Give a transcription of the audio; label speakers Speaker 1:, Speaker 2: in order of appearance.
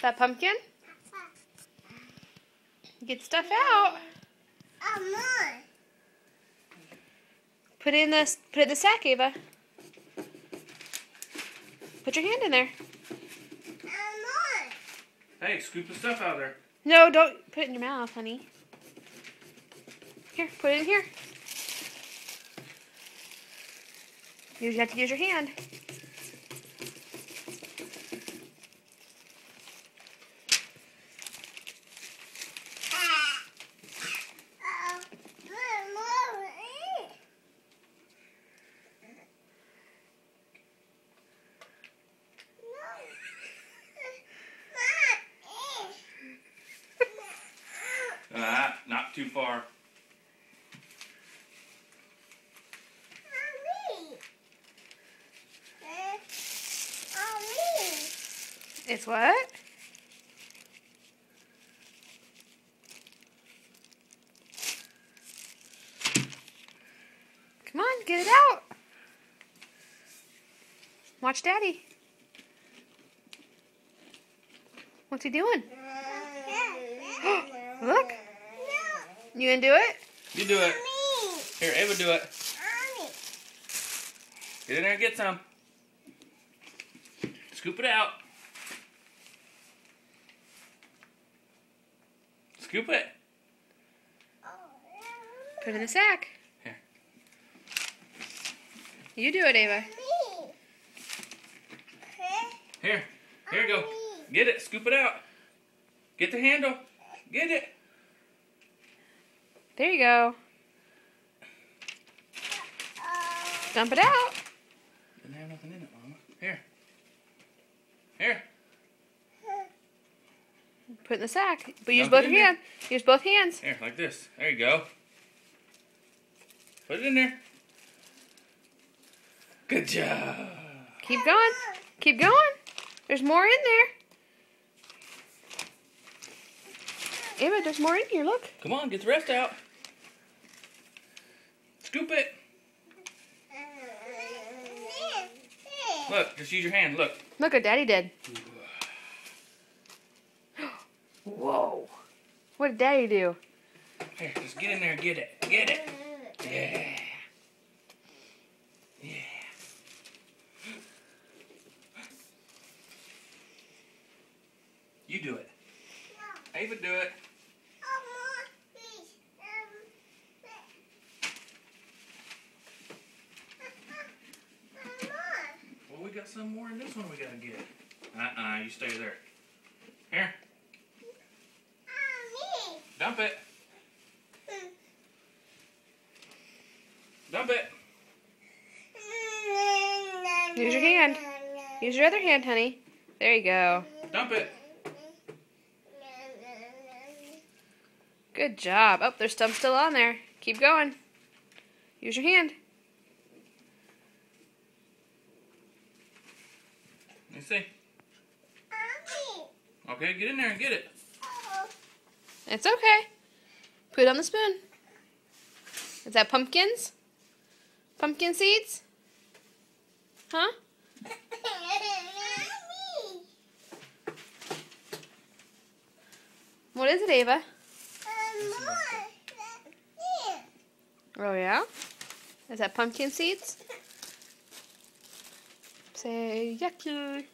Speaker 1: That pumpkin? Get stuff out. Put it in the sack, Ava. Put your hand in there.
Speaker 2: Hey, scoop the stuff out of there.
Speaker 1: No, don't put it in your mouth, honey. Here, put it in here. You have to use your hand.
Speaker 2: Not too far.
Speaker 1: It's what? Come on, get it out. Watch Daddy. What's he doing? Look. You gonna do it?
Speaker 2: You do it. Here, Ava, do it. Get in there and get some. Scoop it out. Scoop it.
Speaker 1: Put it in the sack.
Speaker 2: Here.
Speaker 1: You do it, Ava.
Speaker 2: Here. Here you go. Get it. Scoop it out. Get the handle. Get it.
Speaker 1: There you go. Dump it out.
Speaker 2: Didn't have nothing in it, Mama. Here. Here.
Speaker 1: Put it in the sack. But use both your hands. Use both hands.
Speaker 2: Here, like this. There you go. Put it in there. Good job.
Speaker 1: Keep going. Keep going. There's more in there. Ava, there's more in here. Look.
Speaker 2: Come on, get the rest out. Scoop it. Look, just use your hand. Look.
Speaker 1: Look what Daddy did. Whoa. What did Daddy do?
Speaker 2: Here, just get in there and get it. Get it. Yeah. Yeah. You do it. Ava, do it. Well, we got some more in this one we gotta get. You stay there. Here. Dump it. Dump it.
Speaker 1: Use your hand. Use your other hand, honey. There you go.
Speaker 2: Dump it.
Speaker 1: Good job. Oh, there's some still on there. Keep going. Use your hand.
Speaker 2: Let me see. Okay, get in there and get it.
Speaker 1: It's okay. Put it on the spoon. Is that pumpkins? Pumpkin seeds? Huh? What is it, Ava? Oh, yeah? Is that pumpkin seeds? Say yucky.